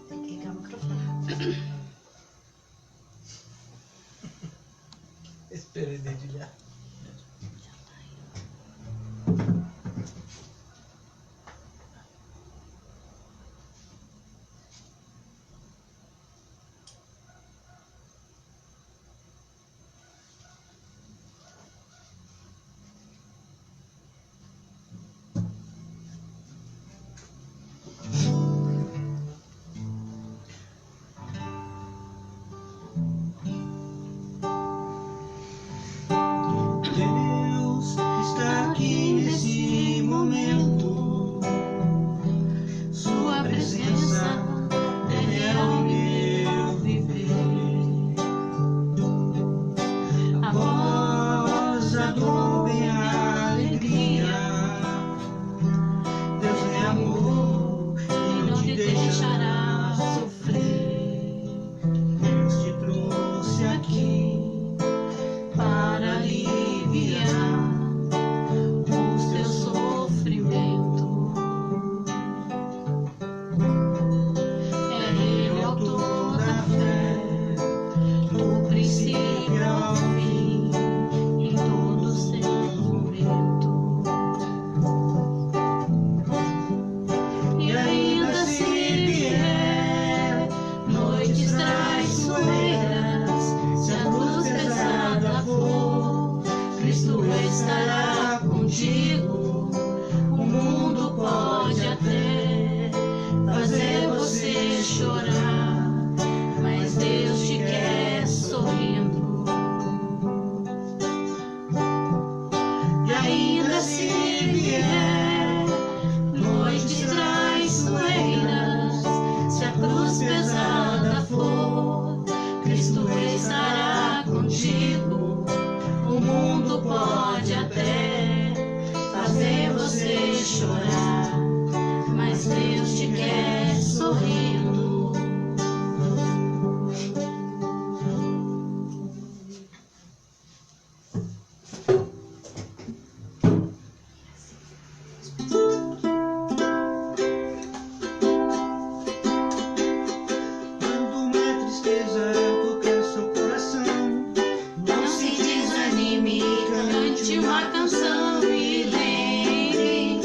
Tem que ligar o microfone. Esperei dedilhar. Deus está aqui nesse momento. Sua presença é real em meu viver. Após a dor vem a alegria. Deus é amor e não te deixará sofrer. Deus te trouxe aqui para aliviar o seu sofrimento. É Ele o autor da fé, do princípio ao fim, em todo o seu momento. E ainda se vier noites traiçoeiras, se a cruz pesada for, Cristo estará contigo. O mundo pode até fazer você chorar, mas Deus te quer sorrindo. E ainda se vier noites traiçoeiras, se a cruz pesada for, Cristo estará contigo. O mundo pode até fazer você chorar, mas Deus te quer sorrindo. Quando uma tristeza tocar seu coração, não se desanime, cante uma canção e lembre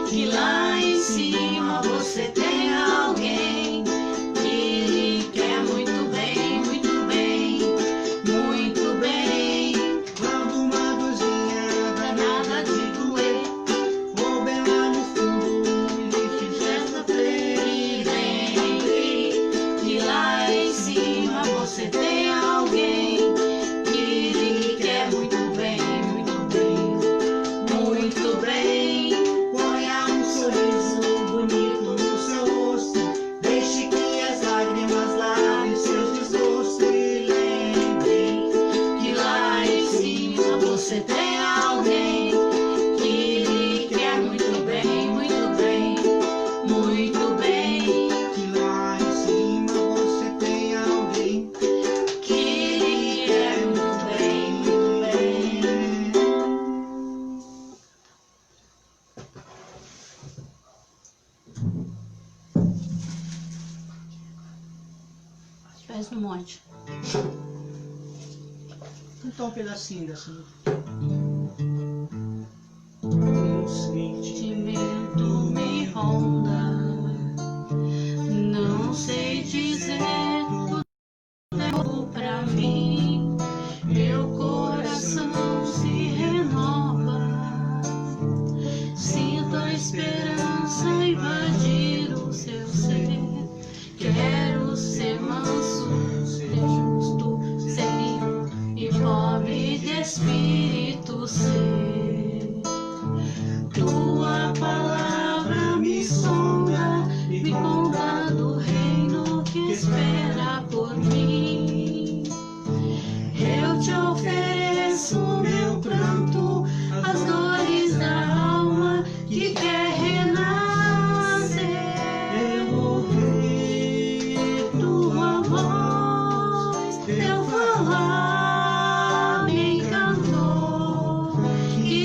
que lá em cima você tem alguém que lhe quer muito bem, muito bem, muito bem. Quando uma dorzinha danada te doer, ou bem lá no fundo lhe fizer sofrer, e lembre que lá em cima você tem alguém que lhe quer muito bem, muito bem, muito bem. Ponha um sorriso bonito no seu rosto, deixe que as lágrimas lavem seus desgostos, e lembre que lá em cima você tem alguém que lhe quer muito bem, muito bem, muito bem. Que lá em cima você tem alguém que lhe quer muito bem, muito bem. Os pés no monte. Então um pedacinho dessa música. Um sentimento me ronda, não sei dizer o tempo pra mim. Meu coração se renova, sinto a esperança invadir o seu ser. Quero ser manso, ser justo, ser limpo e pobre de espírito ser. Tua palavra me sonda, me conta do reino que espera por mim. Eu te ofereço meu pranto, as dores da alma que quer renascer. Eu ouvi tua voz, teu falar me encantou, que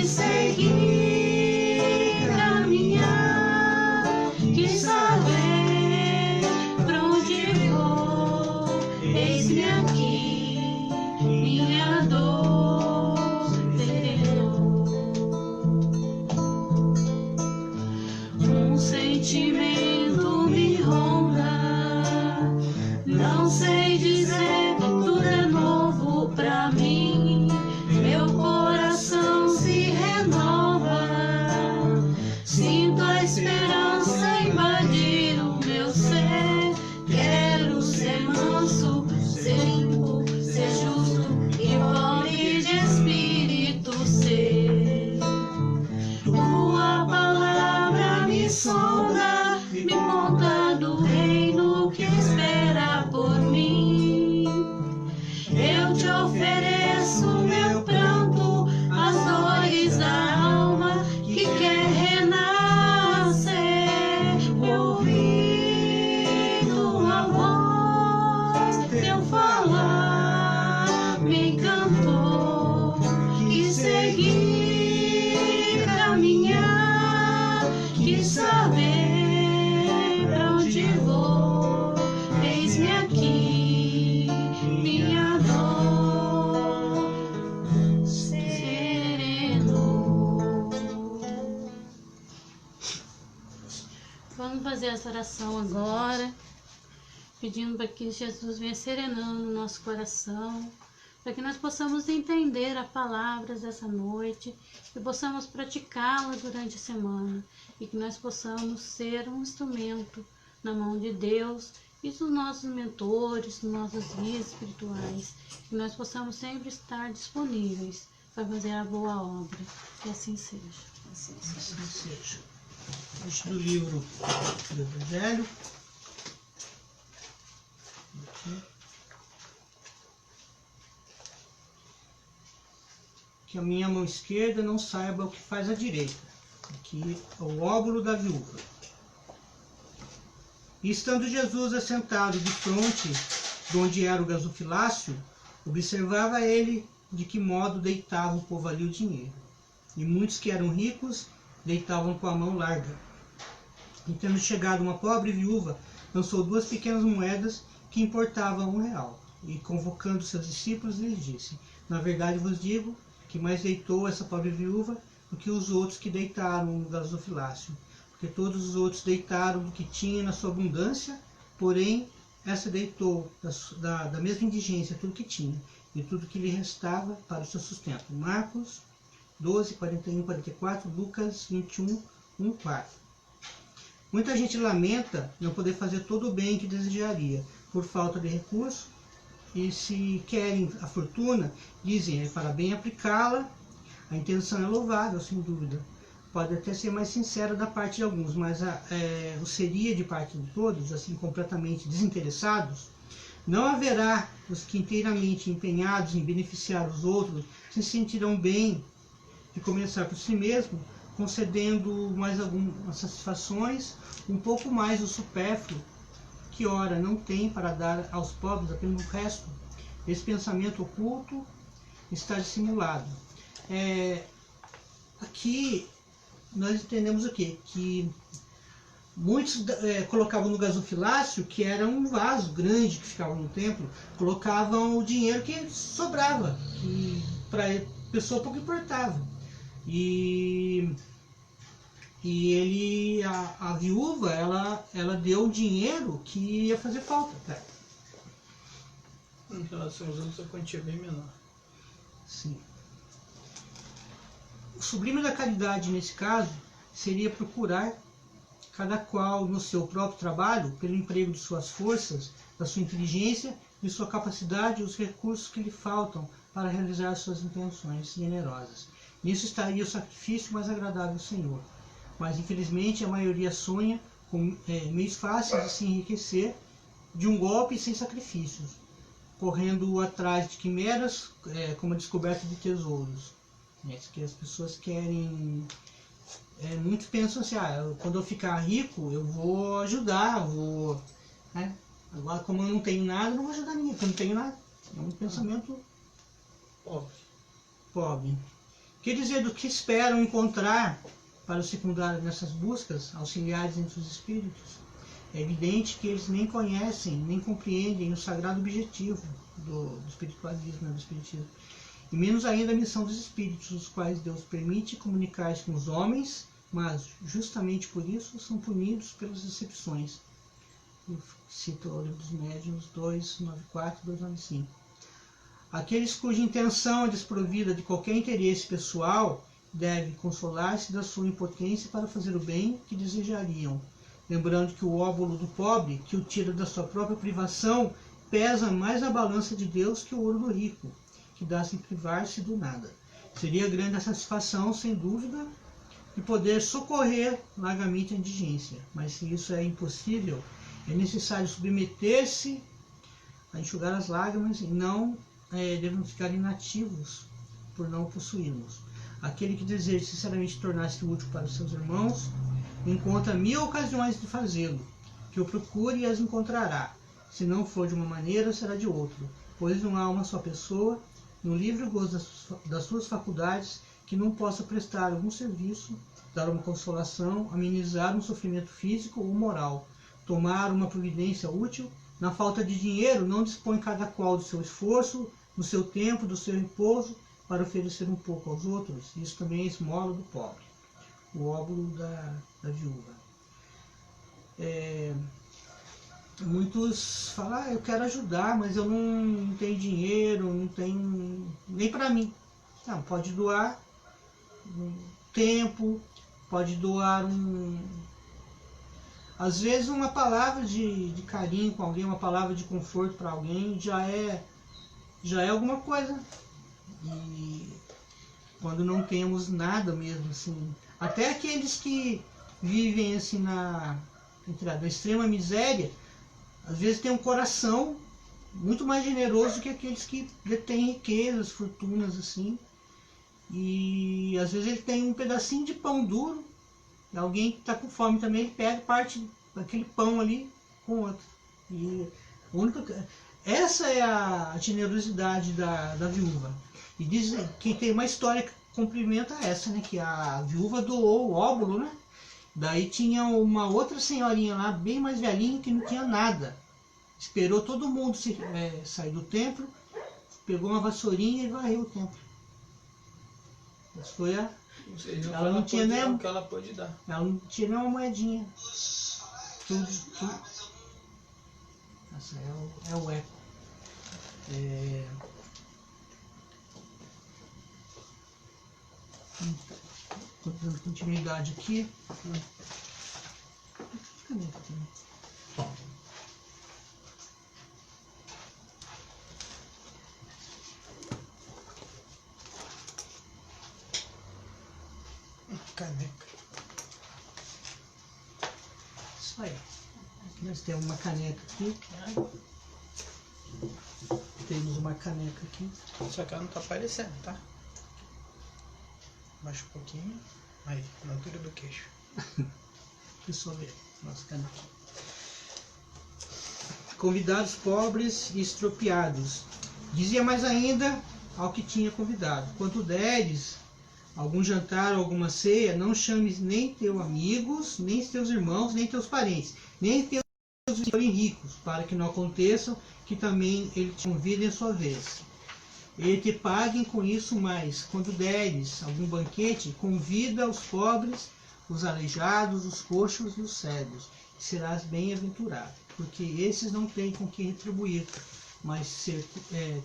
fazer essa oração agora, pedindo para que Jesus venha serenando o nosso coração, para que nós possamos entender a palavra dessa noite e possamos praticá-la durante a semana e que nós possamos ser um instrumento na mão de Deus e dos nossos mentores, dos nossos guias espirituais, que nós possamos sempre estar disponíveis para fazer a boa obra. Que assim seja. Assim seja. Este do livro do Evangelho. Aqui. Que a minha mão esquerda não saiba o que faz a direita. Aqui é o óbolo da viúva. E estando Jesus assentado de fronte de onde era o gasofilácio, observava ele de que modo deitava o povo ali o dinheiro. E muitos que eram ricos deitavam com a mão larga. E tendo chegado uma pobre viúva, lançou 2 pequenas moedas que importavam R$1. E convocando seus discípulos, lhes disse: na verdade vos digo que mais deitou essa pobre viúva do que os outros que deitaram no gasofilácio. Porque todos os outros deitaram do que tinha na sua abundância, porém essa deitou da mesma indigência tudo que tinha, e tudo que lhe restava para o seu sustento. Marcos 12, 41, 44, Lucas 21, 1, 4. Muita gente lamenta não poder fazer todo o bem que desejaria, por falta de recurso, e se querem a fortuna, dizem, para bem aplicá-la, a intenção é louvável, sem dúvida. Pode até ser mais sincera da parte de alguns, mas o seria de parte de todos, assim, completamente desinteressados. Não haverá os que inteiramente empenhados em beneficiar os outros se sentirão bem de começar por si mesmo, concedendo mais algumas satisfações, um pouco mais do supérfluo, que ora não tem para dar aos pobres apenas o resto. Esse pensamento oculto está dissimulado. Aqui nós entendemos o quê? Que muitos colocavam no gasofilácio, que era um vaso grande que ficava no templo, colocavam o dinheiro que sobrava, que para a pessoa pouco importava. E a viúva, ela deu o dinheiro que ia fazer falta. Tá? Em relação aos outros, a quantia é bem menor. Sim. O sublime da caridade, nesse caso, seria procurar, cada qual no seu próprio trabalho, pelo emprego de suas forças, da sua inteligência, de sua capacidade e os recursos que lhe faltam para realizar suas intenções generosas. Nisso estaria o sacrifício mais agradável ao Senhor. Mas, infelizmente, a maioria sonha com meios fáceis de se enriquecer de um golpe sem sacrifícios, correndo atrás de quimeras, como a descoberta de tesouros. Que as pessoas querem... muitos pensam assim, quando eu ficar rico, eu vou ajudar, né? Agora, como eu não tenho nada, eu não vou ajudar ninguém, porque eu não tenho nada. É um pensamento pobre. Quer dizer, do que esperam encontrar para o secundário nessas buscas, auxiliares entre os espíritos? É evidente que eles nem conhecem, nem compreendem o sagrado objetivo do espiritualismo, né, do espiritismo. E menos ainda a missão dos espíritos, os quais Deus permite comunicar-se com os homens, mas justamente por isso são punidos pelas decepções. Eu cito o livro dos Médiuns 294 e 295. Aqueles cuja intenção é desprovida de qualquer interesse pessoal devem consolar-se da sua impotência para fazer o bem que desejariam, lembrando que o óbolo do pobre, que o tira da sua própria privação, pesa mais na balança de Deus que o ouro do rico, que dá sem privar-se do nada. Seria grande a satisfação, sem dúvida, de poder socorrer largamente a indigência, mas se isso é impossível, é necessário submeter-se a enxugar as lágrimas e não devemos ficar inativos por não possuirmos. Aquele que deseja sinceramente tornar-se útil para os seus irmãos encontra 1000 ocasiões de fazê-lo, que o procure e as encontrará. Se não for de uma maneira, será de outra, pois não há uma só pessoa, no livre gozo das suas faculdades, que não possa prestar algum serviço, dar uma consolação, amenizar um sofrimento físico ou moral, tomar uma providência útil. Na falta de dinheiro, não dispõe cada qual do seu esforço, do seu tempo, do seu repouso, para oferecer um pouco aos outros. Isso também é esmola do pobre, o óbolo da viúva. muitos falam, eu quero ajudar, mas eu não tenho dinheiro, não tenho nem para mim. Não, pode doar um tempo, pode doar às vezes uma palavra de carinho com alguém, uma palavra de conforto para alguém já é alguma coisa. E quando não temos nada mesmo, assim, até aqueles que vivem assim na extrema miséria, às vezes tem um coração muito mais generoso que aqueles que detêm riquezas, fortunas, assim. E às vezes ele tem um pedacinho de pão duro, e alguém que está com fome também, ele pega parte daquele pão ali com outro. E essa é a generosidade da viúva. E diz que tem uma história que complementa essa, né? Que a viúva doou o óbolo, né? Daí tinha uma outra senhorinha lá, bem mais velhinha, que não tinha nada. Esperou todo mundo sair do templo, pegou uma vassourinha e varreu o templo. Essa foi ela não tinha nem o que ela pôde dar. Ela não tinha nem uma moedinha. Tudo. Essa é o eco. Dando continuidade aqui. Caneca. Isso aí. Nós temos uma caneca aqui. Temos uma caneca aqui. Só que ela não tá aparecendo, tá? Baixa um pouquinho. Aí, na altura do queixo. Deixa eu ver. Nossa caneca. Convidados pobres e estropiados. Dizia mais ainda ao que tinha convidado: quanto deres algum jantar ou alguma ceia, não chames nem teus amigos, nem teus irmãos, nem teus parentes, nem teus que forem ricos, para que não aconteçam que também ele te convide em sua vez. Ele te paguem com isso mais. Quando deres algum banquete, convida os pobres, os aleijados, os coxos e os cegos, e serás bem-aventurado, porque esses não têm com que retribuir, mas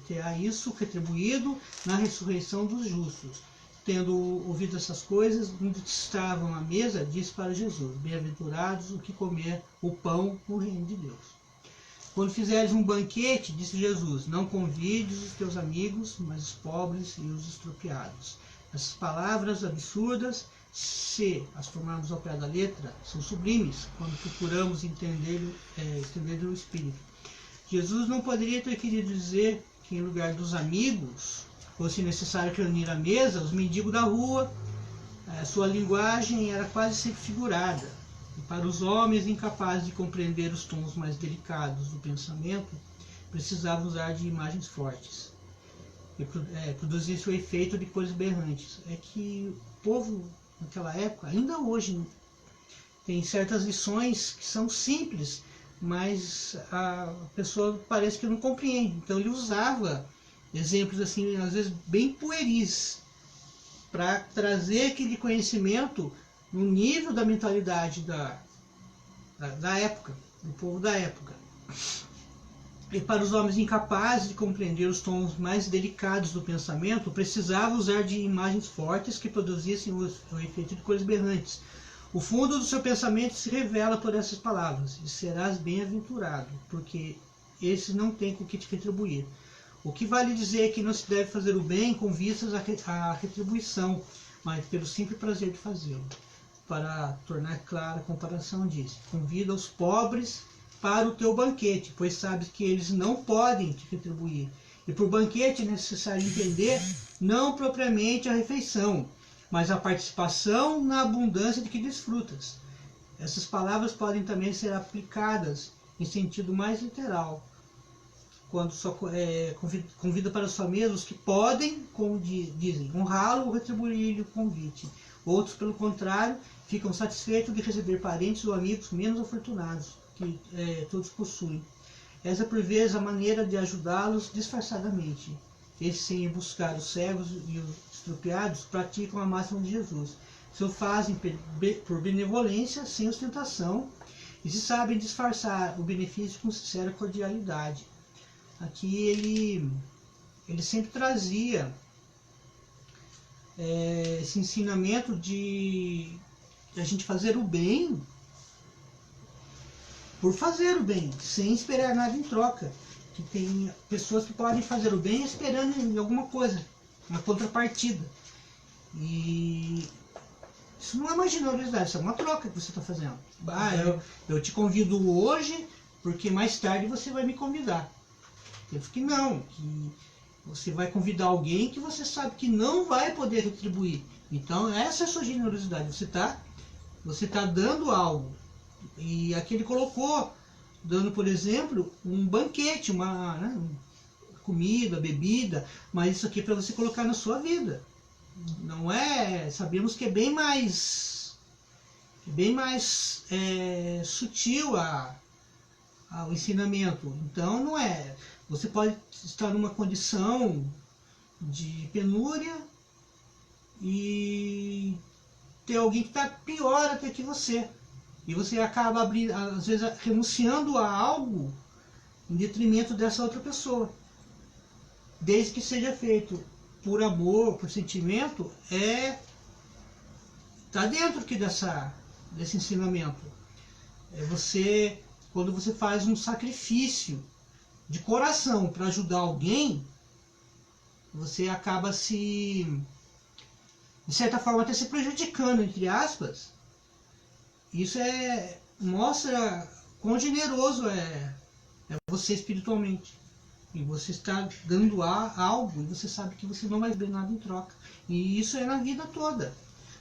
terá isso retribuído na ressurreição dos justos. Tendo ouvido essas coisas, onde estavam à mesa, disse para Jesus: bem-aventurados o que comer o pão no reino de Deus. Quando fizeres um banquete, disse Jesus, não convides os teus amigos, mas os pobres e os estropiados. Essas palavras absurdas, se as tomarmos ao pé da letra, são sublimes quando procuramos entender o Espírito. Jesus não poderia ter querido dizer que em lugar dos amigos fosse necessário reunir à mesa os mendigos da rua. Sua linguagem era quase sempre figurada. E para os homens incapazes de compreender os tons mais delicados do pensamento, precisava usar de imagens fortes. E produzisse o efeito de coisas berrantes. É que o povo naquela época, ainda hoje, tem certas lições que são simples, mas a pessoa parece que não compreende. Então ele usava exemplos assim, às vezes bem pueris, para trazer aquele conhecimento no nível da mentalidade da época, do povo da época. E para os homens incapazes de compreender os tons mais delicados do pensamento, precisava usar de imagens fortes que produzissem o efeito de coisas berrantes. O fundo do seu pensamento se revela por essas palavras: e serás bem-aventurado, porque esses não têm com que te retribuir. O que vale dizer que não se deve fazer o bem com vistas à retribuição, mas pelo simples prazer de fazê-lo. Para tornar clara a comparação, diz: convida os pobres para o teu banquete, pois sabes que eles não podem te retribuir. E por banquete é necessário entender não propriamente a refeição, mas a participação na abundância de que desfrutas. Essas palavras podem também ser aplicadas em sentido mais literal, quando só convida para sua mesa os que podem, como dizem, honrá-lo ou retribuir-lhe o convite. Outros, pelo contrário, ficam satisfeitos de receber parentes ou amigos menos afortunados, que todos possuem. Essa, por vezes, a maneira de ajudá-los disfarçadamente. Esses, sem buscar os cegos e os estropiados, praticam a máxima de Jesus. Se o fazem por benevolência, sem ostentação, e se sabem disfarçar o benefício com sincera cordialidade. Aqui ele sempre trazia esse ensinamento de a gente fazer o bem por fazer o bem, sem esperar nada em troca. Que tem pessoas que podem fazer o bem esperando em alguma coisa, uma contrapartida. E isso não é uma generosidade, isso é uma troca que você está fazendo. Eu te convido hoje porque mais tarde você vai me convidar. Eu fico que não, que você vai convidar alguém que você sabe que não vai poder retribuir. Então essa é a sua generosidade, você tá dando algo. E aqui ele colocou, dando, por exemplo, um banquete, comida, bebida, mas isso aqui é para você colocar na sua vida. Não é, sabemos que é bem mais sutil o ensinamento. Então não é, você pode estar numa condição de penúria e ter alguém que está pior até que você. E você acaba, às vezes, renunciando a algo em detrimento dessa outra pessoa. Desde que seja feito por amor, por sentimento, está dentro aqui desse ensinamento. Quando você faz um sacrifício de coração para ajudar alguém, você acaba de certa forma, até se prejudicando, entre aspas. Isso mostra quão generoso é você espiritualmente. E você está dando algo e você sabe que você não vai ver nada em troca. E isso é na vida toda.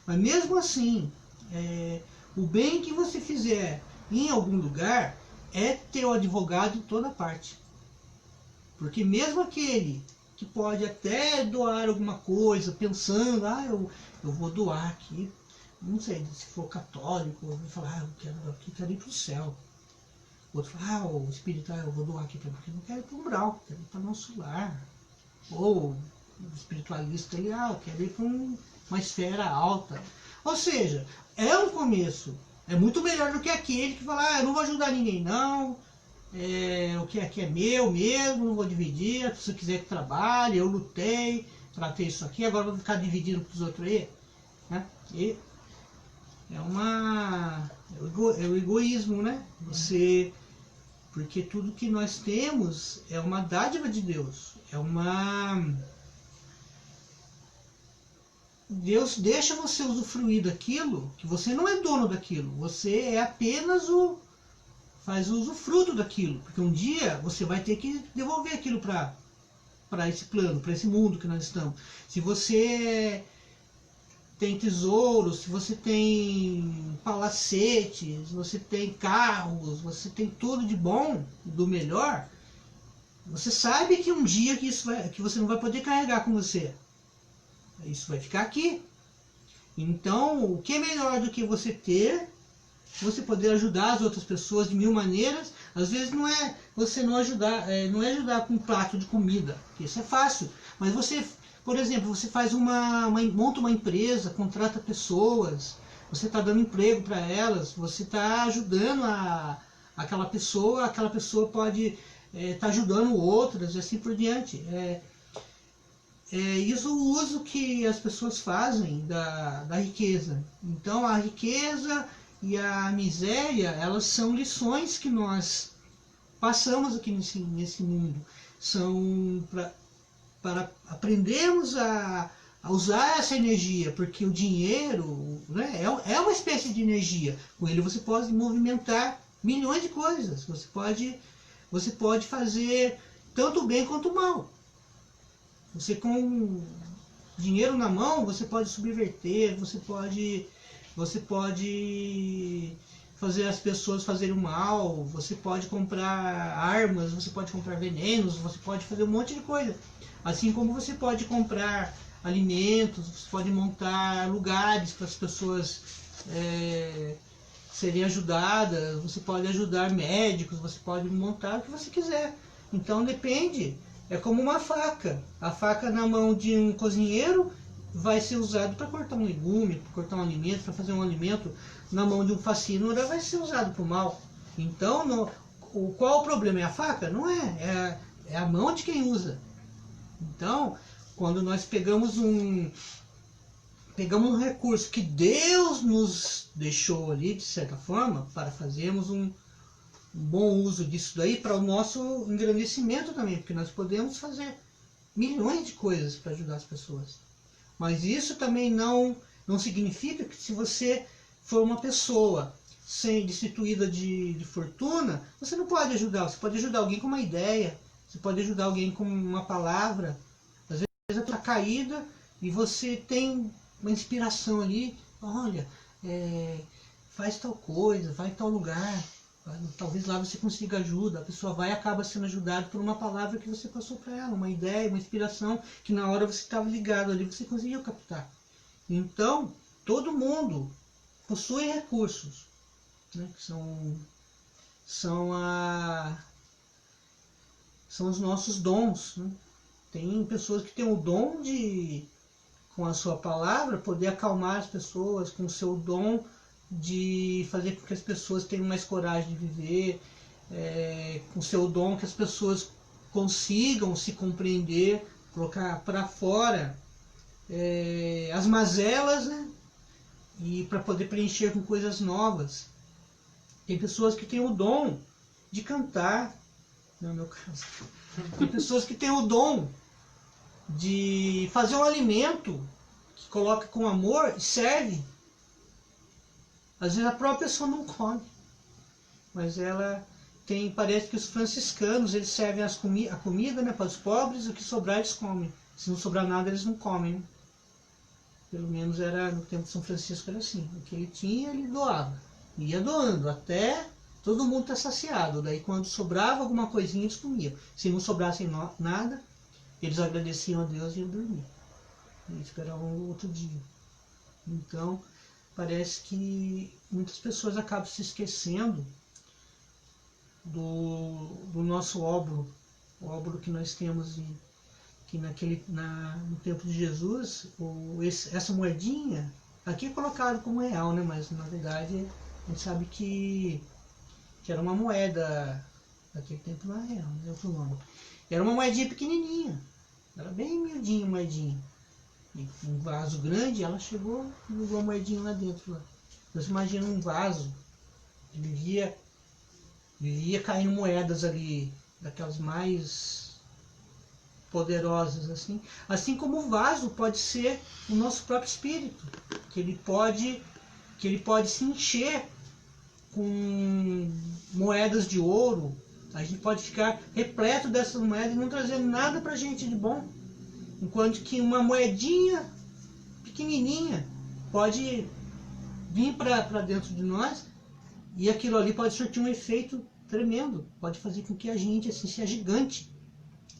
Mas mesmo assim, o bem que você fizer em algum lugar é teu advogado em toda parte. Porque mesmo aquele que pode até doar alguma coisa, pensando, eu vou doar aqui, não sei, se for católico, vai falar, eu quero ir para o céu. O outro fala, o espiritual, eu vou doar aqui porque eu não quero ir para o umbral, quero ir para o nosso lar. Ou o espiritualista ali, eu quero ir para uma esfera alta. Ou seja, é um começo. É muito melhor do que aquele que fala, eu não vou ajudar ninguém não, o que aqui é meu mesmo, não vou dividir, se eu quiser que trabalhe, eu lutei para ter isso aqui, agora vou ficar dividindo para os outros aí. Né? E é o egoísmo, né? Porque tudo que nós temos é uma dádiva de Deus. Deus deixa você usufruir daquilo, que você não é dono daquilo. Você é apenas faz o usufruto daquilo. Porque um dia você vai ter que devolver aquilo para esse plano, para esse mundo que nós estamos. Se você tem tesouros, se você tem palacetes, você tem carros, você tem tudo de bom, do melhor, você sabe que um dia que você não vai poder carregar com você. Isso vai ficar aqui. Então, o que é melhor do que você poder ajudar as outras pessoas de mil maneiras? Às vezes não é você não é ajudar com um prato de comida, que isso é fácil, mas você, por exemplo, você monta uma empresa, contrata pessoas, você está dando emprego para elas, você está ajudando aquela pessoa pode estar ajudando outras e assim por diante. Isso o uso que as pessoas fazem da riqueza. Então a riqueza e a miséria, elas são lições que nós passamos aqui nesse mundo. São para aprendermos a usar essa energia, porque o dinheiro, né, é uma espécie de energia. Com ele você pode movimentar milhões de coisas. Você pode fazer tanto o bem quanto o mal. Você com dinheiro na mão, você pode subverter, você pode fazer as pessoas fazerem o mal, você pode comprar armas, você pode comprar venenos, você pode fazer um monte de coisa. Assim como você pode comprar alimentos, você pode montar lugares para as pessoas serem ajudadas, você pode ajudar médicos, você pode montar o que você quiser. Então depende, é como uma faca. A faca na mão de um cozinheiro vai ser usado para cortar um legume, para cortar um alimento, para fazer um alimento. Na mão de um facínora vai ser usado para o mal. Então, qual o problema? É a faca? Não é. É a mão de quem usa. Então, quando nós pegamos um recurso que Deus nos deixou ali, de certa forma, para fazermos um bom uso disso daí, para o nosso engrandecimento também, porque nós podemos fazer milhões de coisas para ajudar as pessoas. Mas isso também não significa que, se você for uma pessoa destituída de fortuna, você não pode ajudar. Você pode ajudar alguém com uma ideia, você pode ajudar alguém com uma palavra. Às vezes a pessoa está caída e você tem uma inspiração ali, olha, faz tal coisa, vai em tal lugar, talvez lá você consiga ajuda. A pessoa vai e acaba sendo ajudada por uma palavra que você passou para ela, uma ideia, uma inspiração, que na hora você estava ligado ali, você conseguiu captar. Então, todo mundo possui recursos, né, que são os nossos dons, né? Tem pessoas que têm o dom de, com a sua palavra, poder acalmar as pessoas, com o seu dom de fazer com que as pessoas tenham mais coragem de viver, com o seu dom que as pessoas consigam se compreender, colocar para fora as mazelas, né? E para poder preencher com coisas novas. Tem pessoas que têm o dom de cantar, não é o meu caso. Tem pessoas que têm o dom de fazer um alimento que coloca com amor e serve. Às vezes a própria pessoa não come, mas ela tem, parece que os franciscanos, eles servem a comida, né, para os pobres, o que sobrar eles comem. Se não sobrar nada, eles não comem, né? Pelo menos era no tempo de São Francisco, era assim. O que ele tinha, ele doava. Ia doando até todo mundo estar saciado. Daí, quando sobrava alguma coisinha, eles comiam. Se não sobrasse nada, eles agradeciam a Deus e iam dormir. E esperavam o outro dia. Então, parece que muitas pessoas acabam se esquecendo do nosso óbolo. O óbolo que nós temos que no tempo de Jesus, essa moedinha, aqui é colocado como real, né? Mas na verdade a gente sabe que era uma moeda, naquele tempo não era real, não é outro nome. Era uma moedinha pequenininha, era bem miudinha a moedinha. E um vaso grande, ela chegou e jogou a moedinha lá dentro. Lá. Você imagina um vaso que vivia caindo moedas ali, daquelas mais poderosas, assim como o vaso pode ser o nosso próprio espírito, que ele pode se encher com moedas de ouro. A gente pode ficar repleto dessas moedas e não trazer nada pra gente de bom, enquanto que uma moedinha pequenininha pode vir para dentro de nós, e aquilo ali pode surtir um efeito tremendo, pode fazer com que a gente assim seja gigante.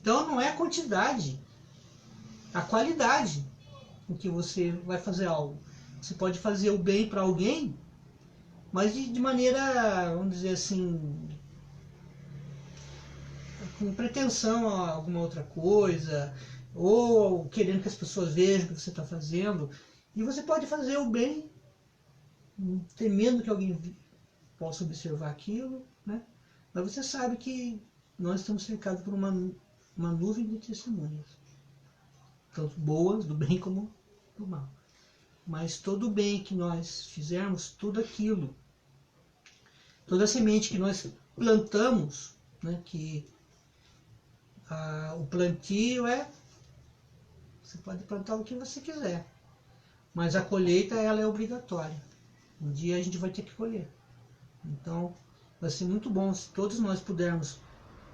Então não é a quantidade, a qualidade com que você vai fazer algo. Você pode fazer o bem para alguém, mas de maneira, vamos dizer assim, com pretensão a alguma outra coisa, ou querendo que as pessoas vejam o que você está fazendo. E você pode fazer o bem, temendo que alguém possa observar aquilo, né? Mas você sabe que nós estamos cercados por uma nuvem de testemunhas, tanto boas, do bem como do mal. Mas todo o bem que nós fizermos, tudo aquilo, toda a semente que nós plantamos, né, que o plantio você pode plantar o que você quiser, mas a colheita ela é obrigatória. Um dia a gente vai ter que colher. Então vai ser muito bom se todos nós pudermos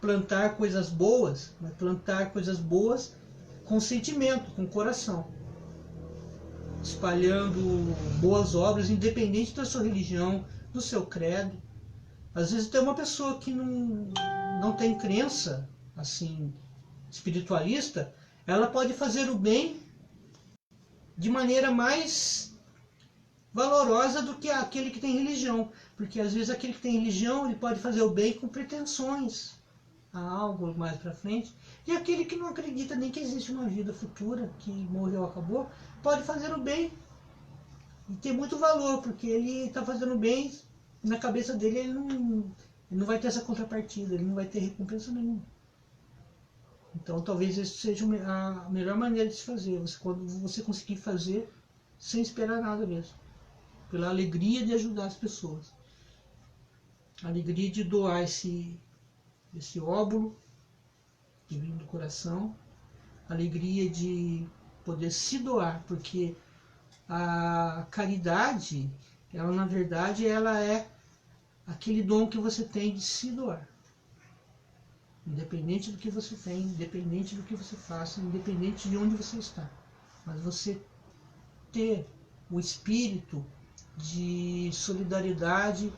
plantar coisas boas, mas plantar coisas boas com sentimento, com coração, espalhando boas obras, independente da sua religião, do seu credo. Às vezes tem uma pessoa que não tem crença assim espiritualista, ela pode fazer o bem de maneira mais valorosa do que aquele que tem religião, porque às vezes aquele que tem religião, ele pode fazer o bem com pretensões a algo mais para frente, e aquele que não acredita nem que existe uma vida futura, que morreu, acabou, pode fazer o bem e ter muito valor, porque ele está fazendo o bem, na cabeça dele ele ele não vai ter essa contrapartida, ele não vai ter recompensa nenhuma. Então talvez isso seja a melhor maneira de se fazer, quando você conseguir fazer sem esperar nada mesmo, pela alegria de ajudar as pessoas, a alegria de doar esse óbolo que vem do coração, a alegria de poder se doar, porque a caridade, ela na verdade, ela é aquele dom que você tem de se doar. Independente do que você tem, independente do que você faça, independente de onde você está. Mas você ter o espírito de solidariedade,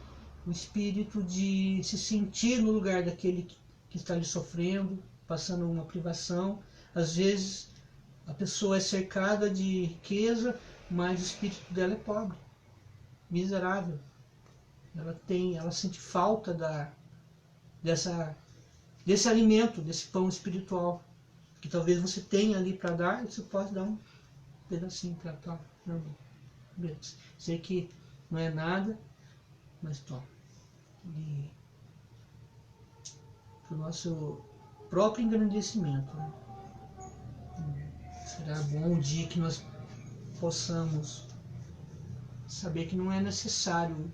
o espírito de se sentir no lugar daquele que está ali sofrendo, passando uma privação. Às vezes a pessoa é cercada de riqueza, mas o espírito dela é pobre, miserável. Ela sente falta desse alimento, desse pão espiritual, que talvez você tenha ali para dar, e você pode dar um pedacinho para ela. Sei que não é nada, mas toma. E para o nosso próprio engrandecimento, né? Será bom o dia que nós possamos saber que não é necessário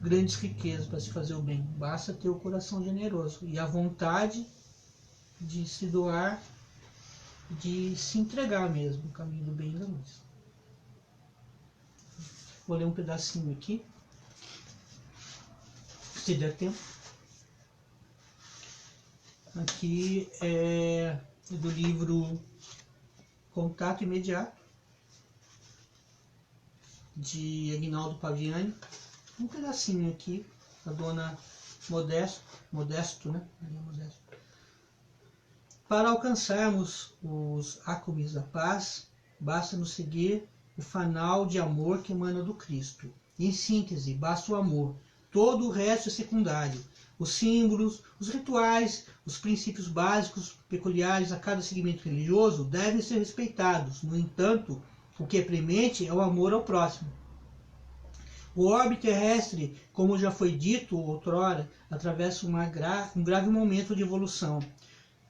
grandes riquezas para se fazer o bem. Basta ter o coração generoso e a vontade de se doar, de se entregar mesmo no caminho do bem e da luz. Vou ler um pedacinho aqui, se der tempo. Aqui é do livro Contato Imediato, de Aguinaldo Paviani. Um pedacinho aqui, a dona Modesto, né? Modesto. Para alcançarmos os ácumes da paz, basta nos seguir o fanal de amor que emana do Cristo. Em síntese, basta o amor. Todo o resto é secundário. Os símbolos, os rituais, os princípios básicos peculiares a cada segmento religioso devem ser respeitados. No entanto, o que é premente é o amor ao próximo. O orbe terrestre, como já foi dito outrora, atravessa um grave momento de evolução,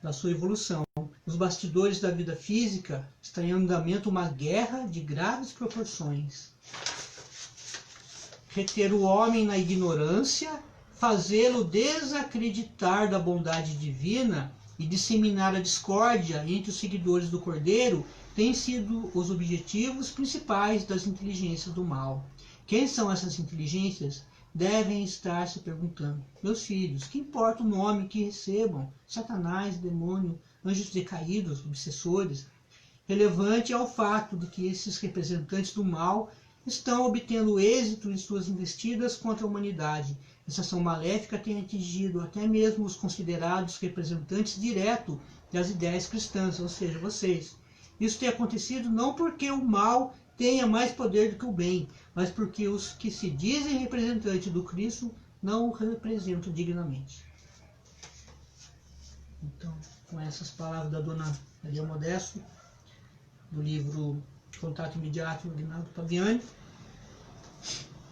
da sua evolução. Nos bastidores da vida física está em andamento uma guerra de graves proporções. Reter o homem na ignorância, fazê-lo desacreditar da bondade divina e disseminar a discórdia entre os seguidores do Cordeiro têm sido os objetivos principais das inteligências do mal. Quem são essas inteligências? Devem estar se perguntando. Meus filhos, que importa o nome que recebam? Satanás, demônio, anjos decaídos, obsessores. Relevante é o fato de que esses representantes do mal estão obtendo êxito em suas investidas contra a humanidade. Essa ação maléfica tem atingido até mesmo os considerados representantes diretos das ideias cristãs, ou seja, vocês. Isso tem acontecido não porque o mal tenha mais poder do que o bem, mas porque os que se dizem representantes do Cristo não o representam dignamente. Então, com essas palavras da dona Maria Modesto, do livro Contato Imediato, do Aguinaldo Paviani,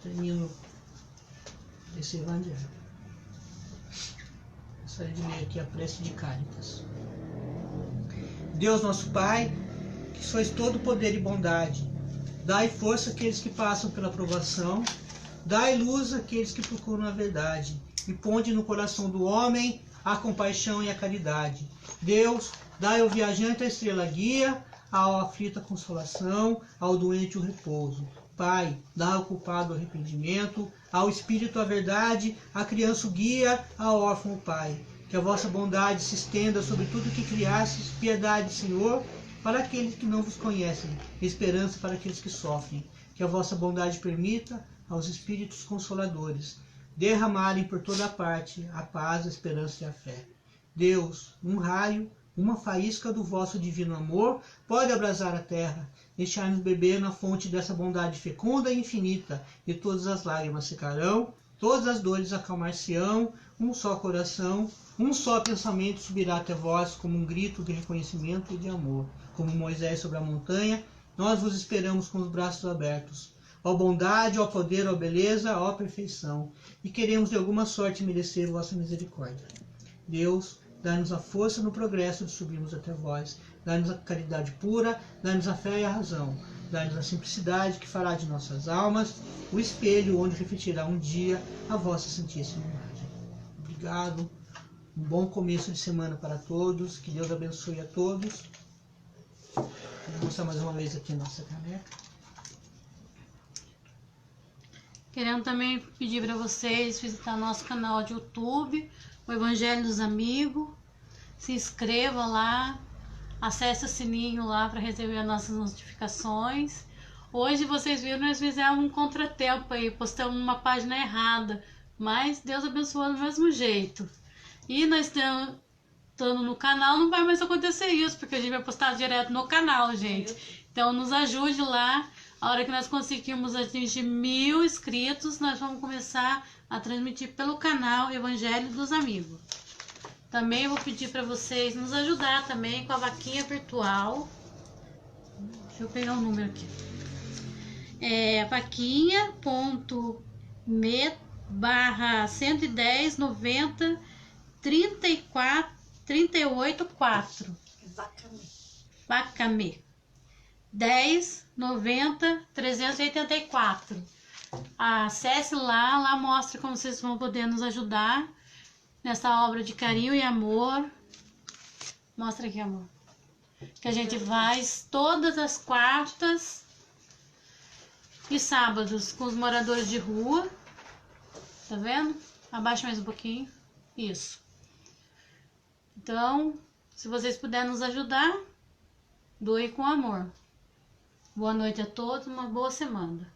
termino esse evangelho. Gostaria de ler aqui a prece de Cáritas. Deus nosso Pai, que sois todo poder e bondade, dai força àqueles que passam pela provação, dai luz àqueles que procuram a verdade, e ponde no coração do homem a compaixão e a caridade. Deus, dai ao viajante a estrela guia, ao aflito a consolação, ao doente o repouso. Pai, dá ao culpado o arrependimento, ao espírito a verdade, à criança o guia, ao órfão o pai. Que a vossa bondade se estenda sobre tudo que criastes, piedade, Senhor, para aqueles que não vos conhecem, esperança para aqueles que sofrem. Que a vossa bondade permita aos espíritos consoladores derramarem por toda parte a paz, a esperança e a fé. Deus, um raio, uma faísca do vosso divino amor pode abrasar a terra, deixar-nos beber na fonte dessa bondade fecunda e infinita, e todas as lágrimas secarão, todas as dores acalmar-se-ão, um só coração, um só pensamento subirá até vós como um grito de reconhecimento e de amor. Como Moisés sobre a montanha, nós vos esperamos com os braços abertos. ó bondade, ó poder, ó beleza, ó perfeição. E queremos de alguma sorte merecer vossa misericórdia. Deus, dá-nos a força no progresso de subirmos até vós. Dá-nos a caridade pura, dá-nos a fé e a razão. Dá-nos a simplicidade que fará de nossas almas o espelho onde refletirá um dia a vossa santíssima imagem. Obrigado. Um bom começo de semana para todos. Que Deus abençoe a todos. Vou mostrar mais uma vez aqui a nossa caneca. Querendo também pedir para vocês visitar nosso canal de YouTube, o Evangelho dos Amigos. Se inscreva lá, acesse o sininho lá para receber as nossas notificações. Hoje vocês viram, nós fizemos um contratempo aí, postamos uma página errada, mas Deus abençoou do mesmo jeito. E nós estamos no canal, não vai mais acontecer isso, porque a gente vai postar direto no canal, gente. Então nos ajude lá. A hora que nós conseguirmos atingir 1000 inscritos, nós vamos começar a transmitir pelo canal Evangelho dos Amigos. Também vou pedir para vocês nos ajudar também com a vaquinha virtual. Deixa eu pegar o número aqui. É vaquinha.me/1109038.4. Vacame. 1090-384. Acesse lá mostra como vocês vão poder nos ajudar nessa obra de carinho e amor. Mostra aqui, amor. Que a gente faz todas as quartas e sábados com os moradores de rua. Tá vendo? Abaixa mais um pouquinho. Isso. Então, se vocês puderem nos ajudar, doe com amor. Boa noite a todos, uma boa semana.